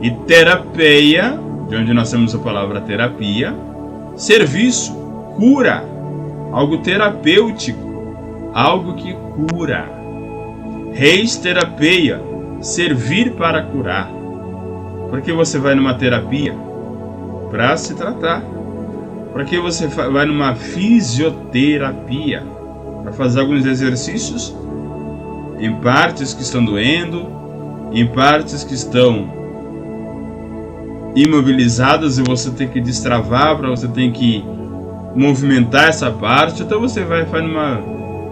A: E terapeia, de onde nós temos a palavra terapia, serviço, cura, algo terapêutico, algo que cura. Reis terapeia, servir para curar. Por que você vai numa terapia? Para se tratar. Por que você vai numa fisioterapia? Para fazer alguns exercícios em partes que estão doendo, em partes que estão imobilizadas e você tem que destravar, para você tem que movimentar essa parte. Então você vai numa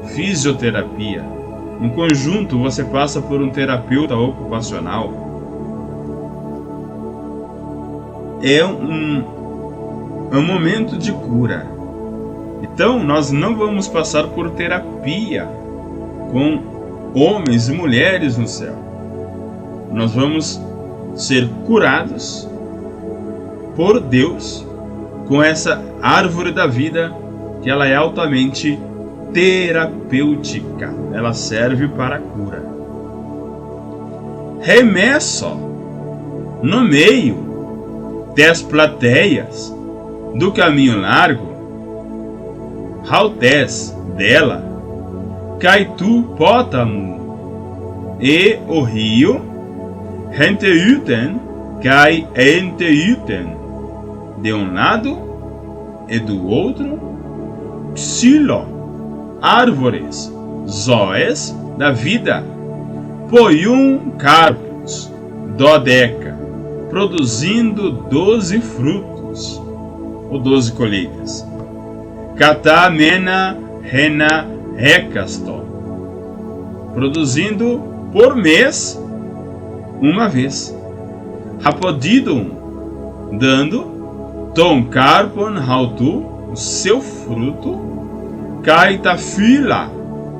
A: fisioterapia. Em conjunto você passa por um terapeuta ocupacional. É um momento de cura. Então nós não vamos passar por terapia com homens e mulheres no céu. Nós vamos ser curados por Deus com essa árvore da vida, que ela é altamente terapêutica. Ela serve para a cura. Remesso no meio das plateias do caminho largo, Haltés dela, Caitu Pótamo, e o rio, Henteuten, cai Enteuten, de um lado e do outro, Xilon, árvores, Zoes, da vida, Poium carpos, Dodeca, produzindo 12 frutos, ou 12 colheitas. Katamena rena recasto, produzindo por mês uma vez. Rapodidum, dando, ton carpon hautu, o seu fruto, caitafila,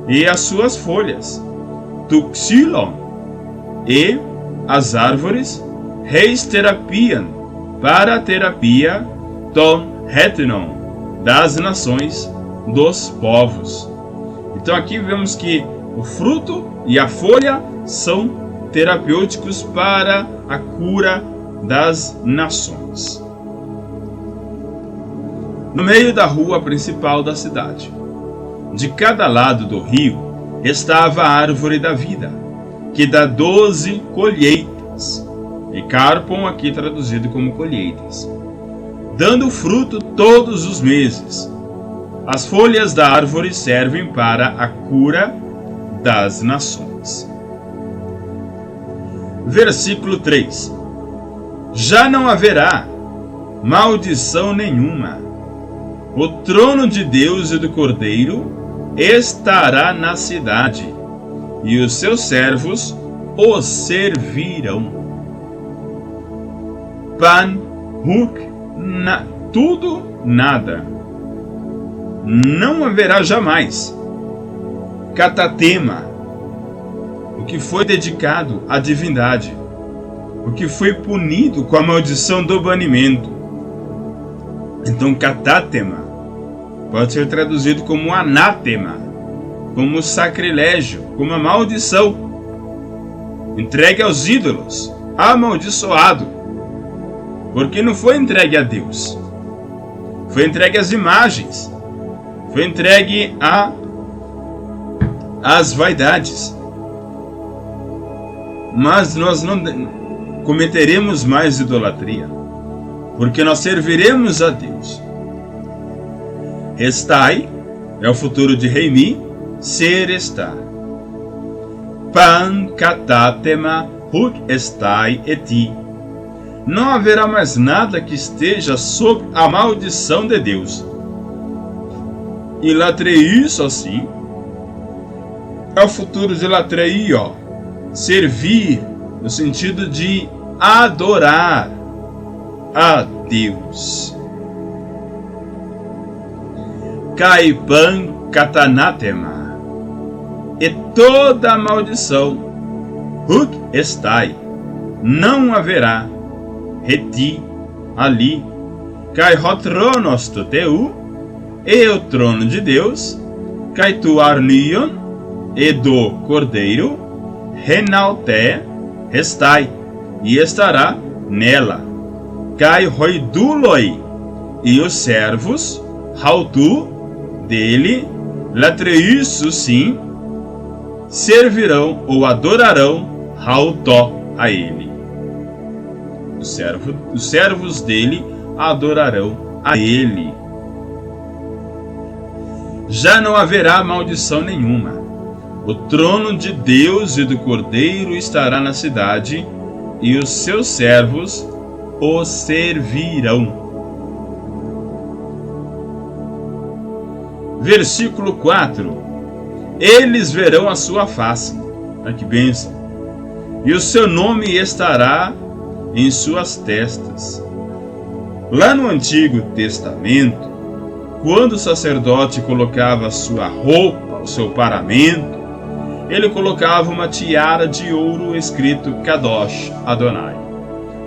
A: e as suas folhas, tuxilon, e as árvores, reis terapian para a terapia ton hetenon, das nações, dos povos. Então aqui vemos que o fruto e a folha são terapêuticos para a cura das nações. No meio da rua principal da cidade, de cada lado do rio, estava a árvore da vida, que dá 12 colheitas, e carpon aqui traduzido como colheitas, dando fruto todos os meses. As folhas da árvore servem para a cura das nações. Versículo 3. Já não haverá maldição nenhuma. O trono de Deus e do Cordeiro estará na cidade, e os seus servos o servirão. Pan, huk, tudo, nada. Não haverá jamais. Katatema, o que foi dedicado à divindade, o que foi punido com a maldição do banimento. Então, katatema pode ser traduzido como anátema, como sacrilégio, como a maldição. Entregue aos ídolos, amaldiçoado. Porque não foi entregue a Deus. Foi entregue às imagens. Foi entregue às vaidades. Mas nós não cometeremos mais idolatria, porque nós serviremos a Deus. Estai é o futuro de Reimi, ser está. Pan katatema huk estai eti. Não haverá mais nada que esteja sob a maldição de Deus. E latreis assim é o futuro de latreio, servir, no sentido de adorar a Deus. Kaipan katanatema, e toda a maldição, huk estai, não haverá, reti, ali, kai hotronos to teu, e o trono de Deus, kai tu arnion, e do cordeiro, renalte, restai, e estará nela, kai roiduloi, e os servos, hautu, dele, latreiço sim, servirão ou adorarão hautó a ele. Os servos dele adorarão a ele. Já não haverá maldição nenhuma. O trono de Deus e do Cordeiro estará na cidade, e os seus servos o servirão. Versículo 4. Eles verão a sua face. Olha que bênção. E o seu nome estará em suas testas. Lá no Antigo Testamento, quando o sacerdote colocava a sua roupa, o seu paramento, ele colocava uma tiara de ouro escrito Kadosh Adonai,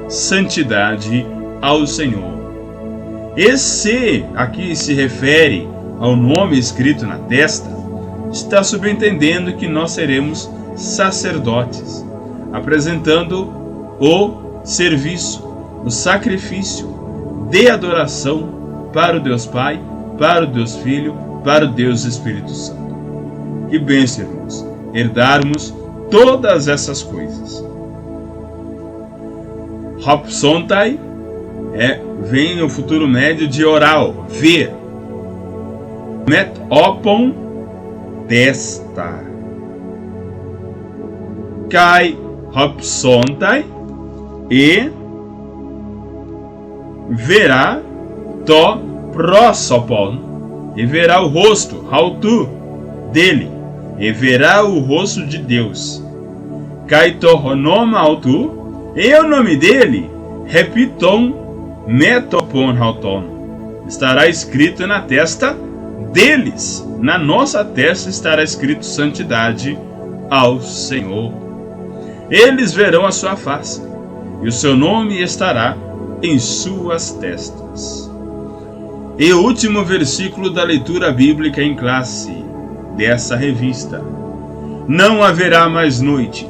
A: santidade ao Senhor. Esse aqui se refere ao nome escrito na testa, está subentendendo que nós seremos sacerdotes, apresentando o serviço, o sacrifício de adoração para o Deus Pai, para o Deus Filho, para o Deus Espírito Santo. Que bênção, irmãos, herdarmos todas essas coisas. Hopsontai vem o futuro médio de oral, ver. Met opon, testa. Kai hopsontai, e verá to prosopon, e verá o rosto, hautu, dele, e verá o rosto de Deus. Kai to honoma autu, e o nome dele, repiton metopon hauton, estará escrito na testa deles. Na nossa testa estará escrito santidade ao Senhor. Eles verão a sua face, e o seu nome estará em suas testas. E o último versículo da leitura bíblica em classe dessa revista: não haverá mais noite.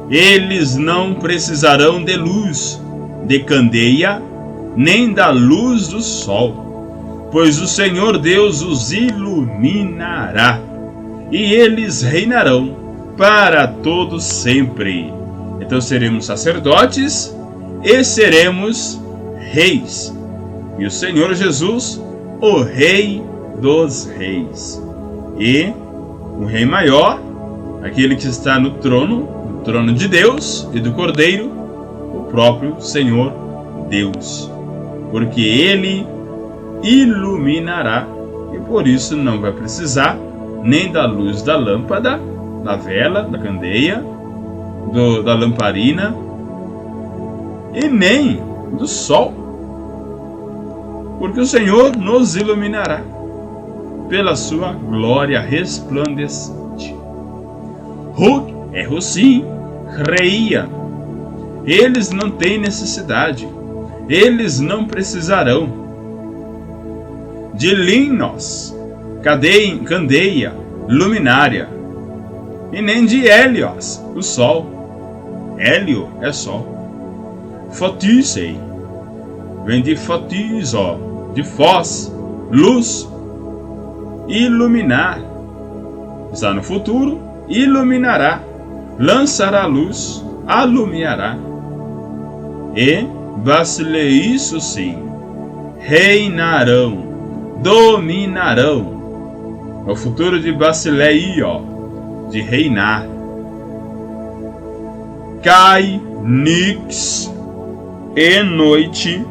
A: Eles não precisarão de luz, de candeia, nem da luz do sol, pois o Senhor Deus os iluminará, e eles reinarão para todo sempre. Então seremos sacerdotes e seremos reis. E o Senhor Jesus, o Rei dos Reis. E o Rei maior, aquele que está no trono de Deus e do Cordeiro, o próprio Senhor Deus. Porque Ele iluminará, e por isso não vai precisar nem da luz da lâmpada, da vela, da candeia, da lamparina, e nem do sol. Porque o Senhor nos iluminará pela sua glória resplandecente. Huk é Hussim, Reia. Eles não têm necessidade, eles não precisarão de linos, candeia, luminária, e nem de Hélios, o sol. Hélio é sol. Fotisei vem de fotizo, de foz, luz. Iluminar está no futuro, iluminará, lançará luz, alumiará. E basileiço sim, reinarão, dominarão. É o futuro de basileio, de reinar. Cai nix e noite,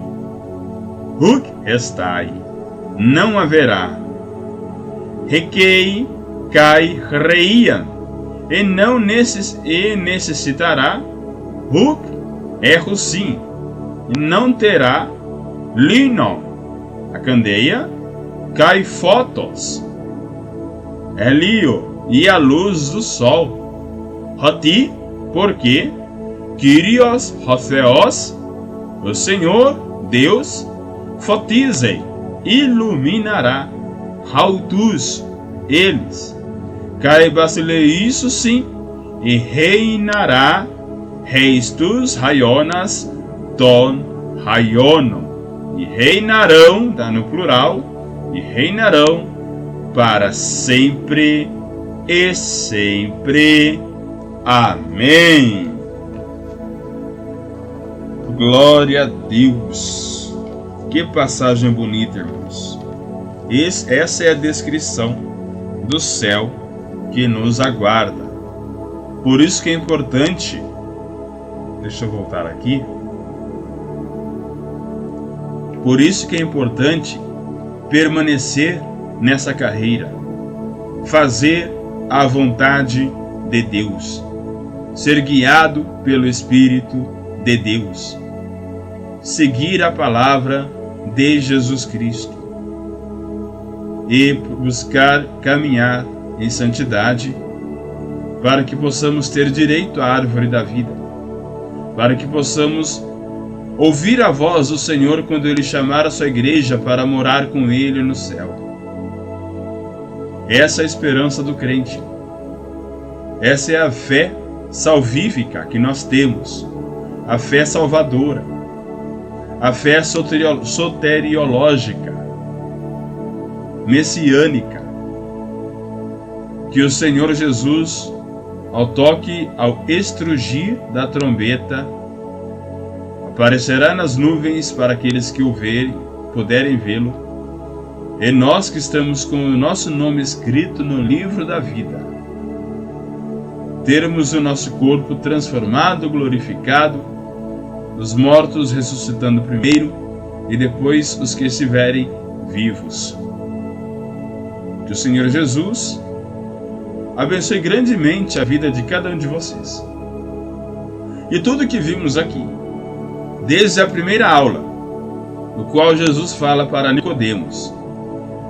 A: huk estai, não haverá. Requei, cai, reia, e não necessitará, huk é Hussim, e não terá lino, a candeia, cai fotos, Helio, e a luz do sol. Hoti, porque Kyrios, Hotheos, o Senhor Deus, fotizei, iluminará, Hautus, eles, cai basileiço sim, e reinará, reistus raionas, ton raiono, e reinarão, está no plural, e reinarão para sempre e sempre. Amém. Glória a Deus. Que passagem bonita, irmãos. Essa é a descrição do céu que nos aguarda. Por isso que é importante, deixa eu voltar aqui. Por isso que é importante permanecer nessa carreira, fazer a vontade de Deus, ser guiado pelo Espírito de Deus, seguir a palavra de Jesus Cristo e buscar caminhar em santidade para que possamos ter direito à árvore da vida, para que possamos ouvir a voz do Senhor quando Ele chamar a sua igreja para morar com Ele no céu. Essa é a esperança do crente. Essa é a fé salvífica que nós temos, a fé salvadora, a fé soteriológica, messiânica, que o Senhor Jesus, ao estrugir da trombeta, aparecerá nas nuvens para aqueles que o verem, puderem vê-lo, e nós que estamos com o nosso nome escrito no livro da vida, termos o nosso corpo transformado, glorificado, os mortos ressuscitando primeiro e depois os que estiverem vivos. Que o Senhor Jesus abençoe grandemente a vida de cada um de vocês. E tudo que vimos aqui, desde a primeira aula, no qual Jesus fala para Nicodemos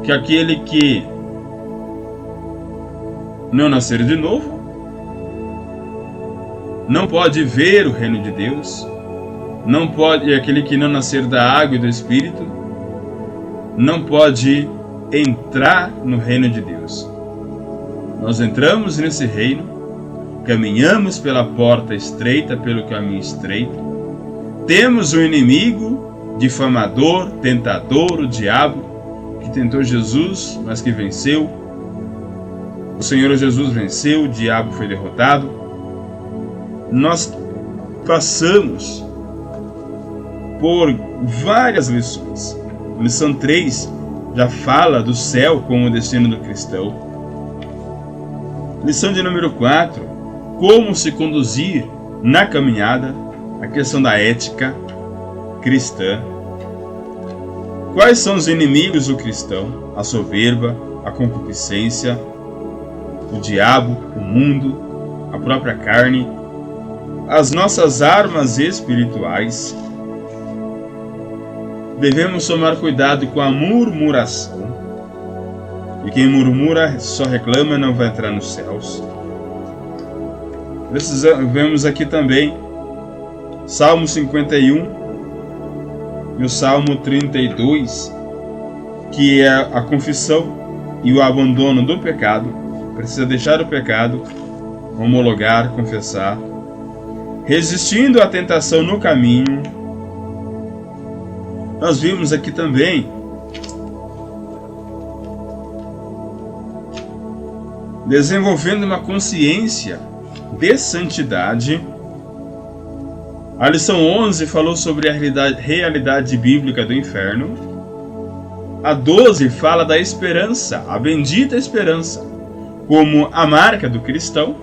A: que aquele que não nascer de novo não pode ver o reino de Deus, não pode, aquele que não nascer da água e do Espírito, não pode entrar no reino de Deus. Nós entramos nesse reino, caminhamos pela porta estreita, pelo caminho estreito, temos um inimigo, difamador, tentador, o diabo, que tentou Jesus, mas que venceu. O Senhor Jesus venceu, o diabo foi derrotado. Nós passamos por várias lições. Lição 3 já fala do céu como o destino do cristão. Lição de número 4, como se conduzir na caminhada, a questão da ética cristã. Quais são os inimigos do cristão? A soberba, a concupiscência, o diabo, o mundo, a própria carne, as nossas armas espirituais. Devemos tomar cuidado com a murmuração. E quem murmura só reclama, não vai entrar nos céus. Vemos aqui também Salmo 51 e o Salmo 32, que é a confissão e o abandono do pecado. Precisa deixar o pecado, homologar, confessar, resistindo à tentação no caminho. Nós vimos aqui também desenvolvendo uma consciência de santidade. A lição 11 falou sobre a realidade bíblica do inferno. A 12 fala da esperança, a bendita esperança, como a marca do cristão,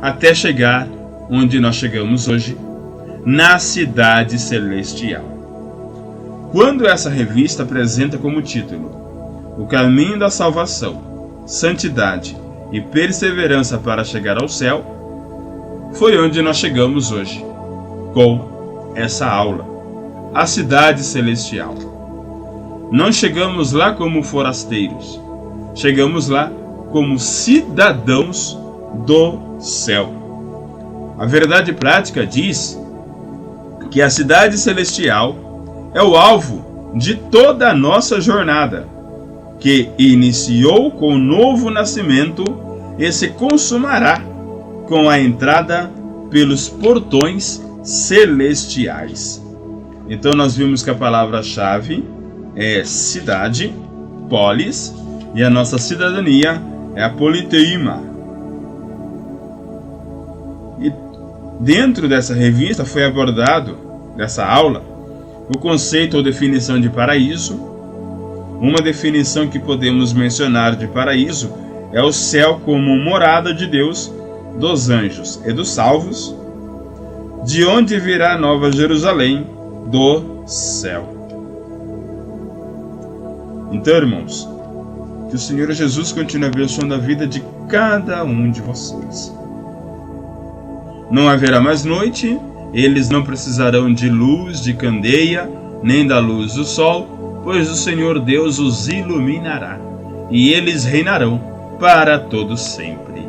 A: até chegar onde nós chegamos hoje, na cidade celestial. Quando essa revista apresenta como título O Caminho da Salvação, Santidade e Perseverança para Chegar ao Céu, foi onde nós chegamos hoje, com essa aula, a cidade celestial. Não chegamos lá como forasteiros, chegamos lá como cidadãos do céu. A verdade prática diz que a cidade celestial é o alvo de toda a nossa jornada, que iniciou com o novo nascimento e se consumará com a entrada pelos portões celestiais. Então nós vimos que a palavra-chave é cidade, polis, e a nossa cidadania é a politeima. E dentro dessa revista foi abordado, dessa aula, o conceito ou definição de paraíso. Uma definição que podemos mencionar de paraíso é o céu como morada de Deus, dos anjos e dos salvos, de onde virá a Nova Jerusalém do céu. Então, irmãos, que o Senhor Jesus continue abençoando a vida de cada um de vocês. Não haverá mais noite, eles não precisarão de luz de candeia, nem da luz do sol, pois o Senhor Deus os iluminará, e eles reinarão para todo sempre.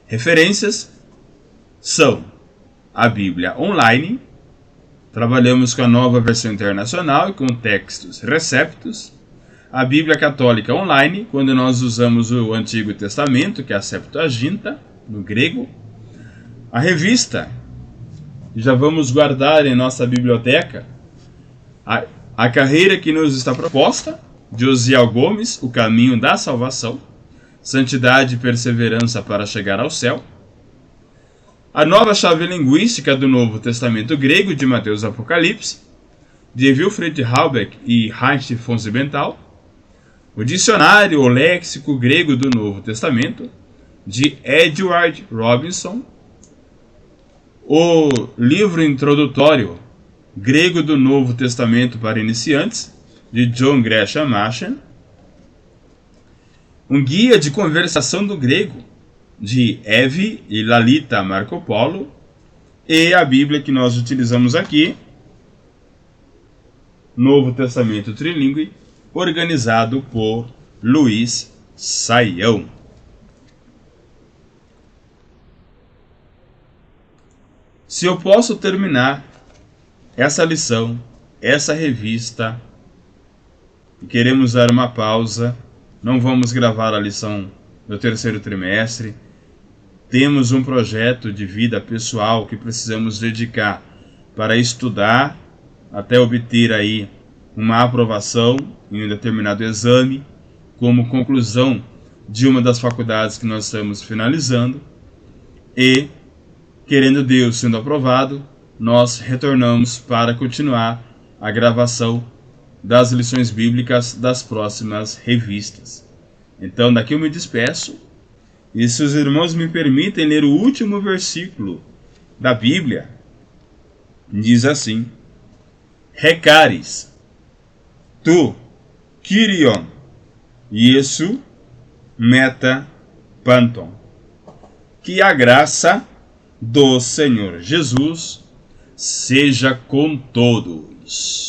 A: Referências são a Bíblia online, trabalhamos com a Nova Versão Internacional e com textos receptos, a Bíblia Católica online, quando nós usamos o Antigo Testamento, que é a Septuaginta, no grego, a revista, já vamos guardar em nossa biblioteca, a carreira que nos está proposta, de Osiel Gomes, O Caminho da Salvação, Santidade e Perseverança para Chegar ao Céu, a nova chave linguística do Novo Testamento grego, de Mateus e Apocalipse, de Wilfried Halbeck e Heinrich von Siebenthal, o dicionário ou léxico grego do Novo Testamento, de Edward Robinson, o livro introdutório grego do Novo Testamento para iniciantes, de John Gresham Machen, um guia de conversação do grego, de Evi e Lalita Marco Polo, e a Bíblia que nós utilizamos aqui, Novo Testamento Trilingue, organizado por Luiz Saião. Se eu posso terminar essa lição, essa revista, e queremos dar uma pausa. Não vamos gravar a lição do terceiro trimestre. Temos um projeto de vida pessoal que precisamos dedicar para estudar até obter aí uma aprovação em um determinado exame, como conclusão de uma das faculdades que nós estamos finalizando. E, querendo Deus, sendo aprovado, nós retornamos para continuar a gravação das lições bíblicas das próximas revistas. Então, daqui eu me despeço. E se os irmãos me permitem ler o último versículo da Bíblia, diz assim: Recaris, tu, Kyrion, Iesu, meta, panton. Que a graça do Senhor Jesus seja com todos.